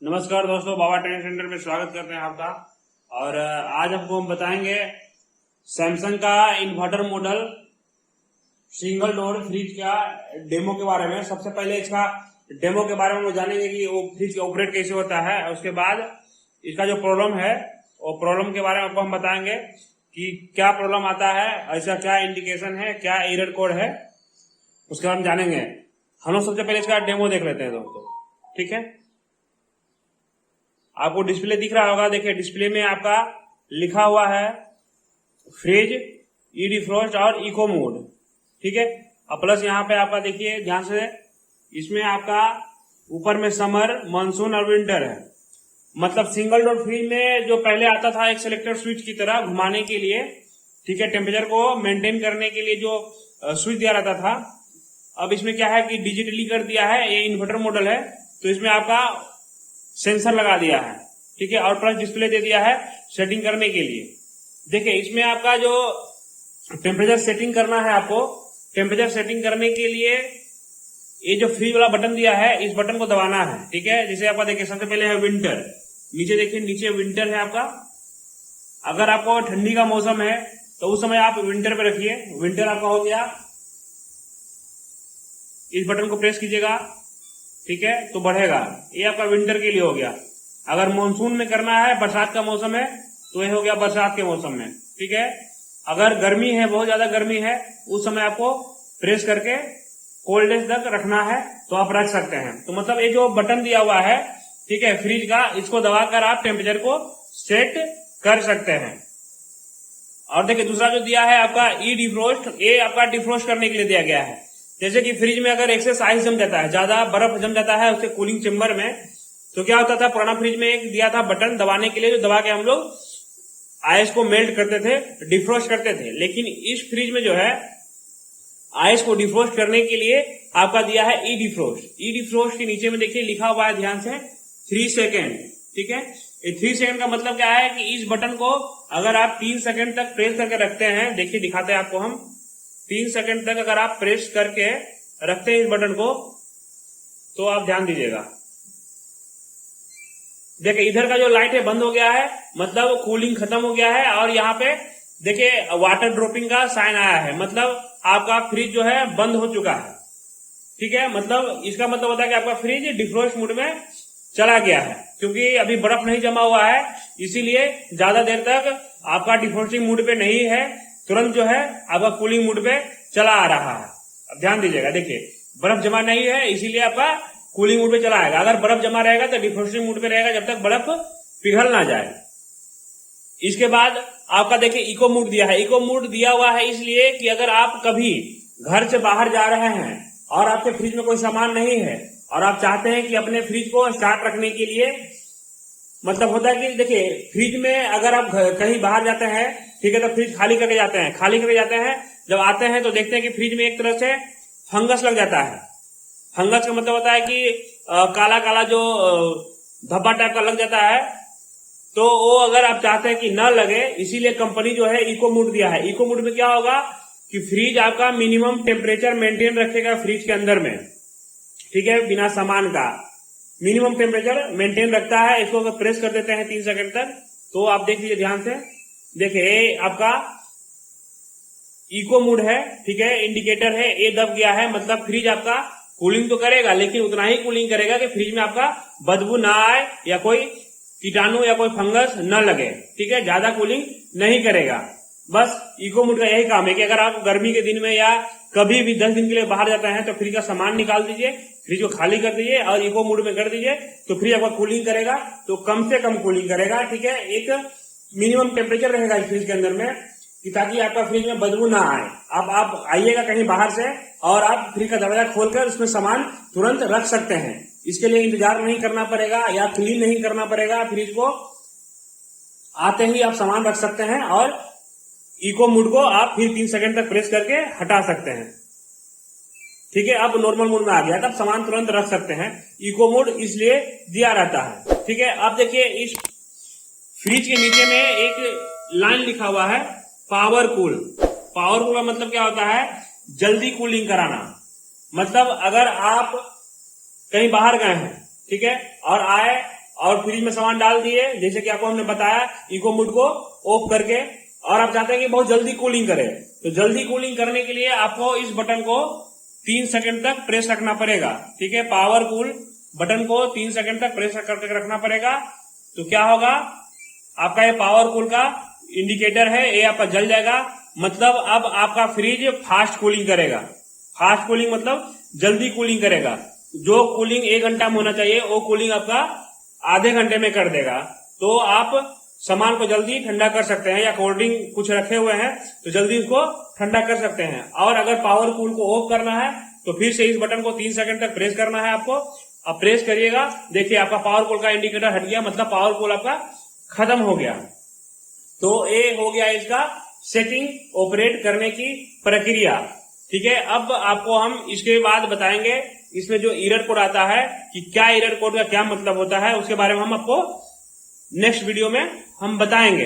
नमस्कार दोस्तों, बाबा training centre में स्वागत करते हैं आपका। और आज आपको हम बताएंगे सैमसंग का inverter model single door fridge का डेमो के बारे में। सबसे पहले इसका डेमो के बारे में हम जानेंगे कि वो फ्रिज ऑपरेट कैसे होता है। उसके बाद इसका जो प्रॉब्लम है वो प्रॉब्लम के बारे में आपको हम बताएंगे कि क्या प्रॉब्लम आता है, ऐसा क्या इंडिकेशन है, क्या एरर कोड है, उसके बारे में जानेंगे। हम लोग सबसे पहले इसका डेमो देख लेते हैं दोस्तों, ठीक है। आपको डिस्प्ले दिख रहा होगा, देखिए डिस्प्ले में आपका लिखा हुआ है फ्रिज, ई डिफ्रोस्ट और इको मोड, ठीक है। और प्लस यहाँ पे आपका देखिए ध्यान से, इसमें आपका ऊपर में समर, मानसून और विंटर है। मतलब सिंगल डोर फ्रिज में जो पहले आता था एक सिलेक्टर स्विच की तरह घुमाने के लिए, ठीक है, टेम्परेचर को मेंटेन करने के लिए जो स्विच दिया रहता था, अब इसमें क्या है कि डिजिटली कर दिया है। ये इन्वर्टर मॉडल है तो इसमें आपका सेंसर लगा दिया है, ठीक है, और प्लस डिस्प्ले दे दिया है सेटिंग करने के लिए। देखिए इसमें आपका जो टेम्परेचर सेटिंग करना है, आपको टेम्परेचर सेटिंग करने के लिए ये जो फ्रिज वाला बटन दिया है, इस बटन को दबाना है, ठीक है। जैसे आपका देखिए सबसे पहले है विंटर, नीचे देखिए नीचे विंटर है आपका। अगर आपको ठंडी का मौसम है तो उस समय आप विंटर पे रखिए, विंटर आपका हो गया। इस बटन को प्रेस कीजिएगा, ठीक है, तो बढ़ेगा। ये आपका विंटर के लिए हो गया। अगर मानसून में करना है, बरसात का मौसम है, तो ये हो गया बरसात के मौसम में, ठीक है। अगर गर्मी है, बहुत ज्यादा गर्मी है, उस समय आपको प्रेस करके कोल्डेज तक रखना है तो आप रख सकते हैं। तो मतलब ये जो बटन दिया हुआ है, ठीक है, फ्रिज का, इसको दबाकर आप टेम्परेचर को सेट कर सकते हैं। और देखिए दूसरा जो दिया है आपका ई डिफ्रोस्ट, ये आपका डिफ्रोस्ट करने के लिए दिया गया है। जैसे कि फ्रिज में अगर एक्सेस आइस जम जाता है, ज्यादा बर्फ जम जाता है उसके कूलिंग चेम्बर में, तो क्या होता था, पुराना फ्रिज में एक दिया था बटन दबाने के लिए, जो दबा के हम लोग आइस को मेल्ट करते थे, डिफ्रोस्ट करते थे। लेकिन इस फ्रिज में जो है आइस को डिफ्रोस्ट करने के लिए आपका दिया है ई डिफ्रोस्ट। ई डिफ्रोस्ट के नीचे में देखिए लिखा हुआ है ध्यान से 3 सेकेंड, ठीक है। ये 3 सेकेंड का मतलब क्या है कि इस बटन को अगर आप 3 सेकेंड तक प्रेस करके रखते हैं, देखिए दिखाते हैं आपको हम, 3 सेकेंड तक अगर आप प्रेस करके रखते हैं इस बटन को, तो आप ध्यान दीजिएगा, देखिए इधर का जो लाइट है बंद हो गया है, मतलब कूलिंग खत्म हो गया है। और यहाँ पे देखिए वाटर ड्रॉपिंग का साइन आया है, मतलब आपका फ्रिज जो है बंद हो चुका है, ठीक है। मतलब इसका मतलब होता है कि आपका फ्रिज डिफ्रोस्ट मोड में चला गया है, क्योंकि अभी बर्फ नहीं जमा हुआ है, इसीलिए ज्यादा देर तक आपका डिफ्रोस्टिंग मोड पे नहीं है, तुरंत जो है आपका कूलिंग मोड पे चला आ रहा है। अब ध्यान दीजिएगा, देखिए बर्फ जमा नहीं है इसीलिए आपका कूलिंग मोड पे चला आएगा। अगर बर्फ जमा रहेगा तो डिफ्रोस्टिंग मोड पे रहेगा जब तक बर्फ पिघल ना जाए। इसके बाद आपका देखिए इको मोड दिया है। इको मोड दिया हुआ है इसलिए कि अगर आप कभी घर से बाहर जा रहे हैं और आपके फ्रिज में कोई सामान नहीं है और आप चाहते हैं कि अपने फ्रिज को स्टार्ट रखने के लिए, मतलब होता है कि देखिए फ्रिज में अगर आप कहीं बाहर जाते हैं, ठीक है, तो फ्रिज खाली करके जाते हैं, खाली करके जाते हैं, जब आते हैं तो देखते हैं कि फ्रिज में एक तरह से फंगस लग जाता है। फंगस का मतलब होता है कि काला काला जो धब्बा टाइप का लग जाता है, तो वो अगर आप चाहते हैं कि न लगे, इसीलिए कंपनी जो है इको मोड दिया है। इको मोड में क्या होगा कि फ्रिज आपका मिनिमम टेम्परेचर मेंटेन रखेगा फ्रिज के अंदर में, ठीक है, बिना सामान का मिनिमम टेम्परेचर मेंटेन रखता है। इसको अगर प्रेस कर देते हैं 3 सेकंड तक, तो आप देख लीजिए ध्यान से, देखिए आपका इको मोड है, ठीक है, इंडिकेटर है, ये दब गया है। मतलब फ्रिज आपका कूलिंग तो करेगा, लेकिन उतना ही कूलिंग करेगा कि फ्रिज में आपका बदबू ना आए या कोई कीटाणु या कोई फंगस न लगे, ठीक है, ज्यादा कूलिंग नहीं करेगा। बस इको मोड का यही काम है कि अगर आप गर्मी के दिन में या कभी भी 10 दिन के लिए बाहर जाते हैं तो फ्रिज का सामान निकाल दीजिए, फ्रिज को खाली कर दीजिए और इको मोड में कर दीजिए, तो फ्रिज आपका कूलिंग करेगा, तो कम से कम कूलिंग करेगा, ठीक है। एक मिनिमम टेम्परेचर रहेगा इस फ्रिज के अंदर में, कि ताकि आपका फ्रिज में बदबू ना आए। अब आप आइएगा कहीं बाहर से और आप फ्रिज का दरवाजा खोलकर उसमें सामान तुरंत रख सकते हैं। इसके लिए इंतजार नहीं करना पड़ेगा या क्लीन नहीं करना पड़ेगा, फ्रिज को आते ही आप सामान रख सकते हैं और इको मोड को आप फिर 3 सेकंड तक प्रेस करके हटा सकते हैं, ठीक है। अब नॉर्मल मोड में आ गया, तब सामान तुरंत रख सकते हैं। इको मोड इसलिए दिया रहता है, ठीक है। अब देखिए इस फ्रिज के नीचे में एक लाइन लिखा हुआ है पावर कूल। पावर कूल का मतलब क्या होता है, जल्दी कूलिंग कराना। मतलब अगर आप कहीं बाहर गए हैं, ठीक है, और आए और फ्रिज में सामान डाल दिए, जैसे कि आपको हमने बताया इको मोड को ऑफ करके, और आप चाहते हैं कि बहुत जल्दी कूलिंग करे, तो जल्दी कूलिंग करने के लिए आपको इस बटन को 3 सेकंड तक प्रेस रखना पड़ेगा। ठीक है, पावर कूल बटन को 3 सेकंड तक प्रेस करके रखना पड़ेगा। तो क्या होगा, आपका ये पावर कूल का इंडिकेटर है, ये आपका जल जाएगा। मतलब अब आपका फ्रिज फास्ट कूलिंग करेगा। फास्ट कूलिंग मतलब जल्दी कूलिंग करेगा। जो कूलिंग 1 घंटा में होना चाहिए वो कूलिंग आपका आधे घंटे में कर देगा। तो आप सामान को जल्दी ठंडा कर सकते हैं, या कोल्ड ड्रिंक कुछ रखे हुए हैं तो जल्दी उसको ठंडा कर सकते हैं। और अगर पावर कूल को ऑफ करना है तो फिर से इस बटन को 3 सेकंड तक प्रेस करना है आपको। अब प्रेस करिएगा, देखिए आपका पावर कूल का इंडिकेटर हट गया, मतलब पावर कूल आपका खत्म हो गया। तो ये हो गया इसका सेटिंग ऑपरेट करने की प्रक्रिया। ठीक है, अब आपको हम इसके बाद बताएंगे इसमें जो एरर कोड आता है कि क्या एरर कोड का क्या मतलब होता है, उसके बारे में हम आपको नेक्स्ट वीडियो में हम बताएंगे।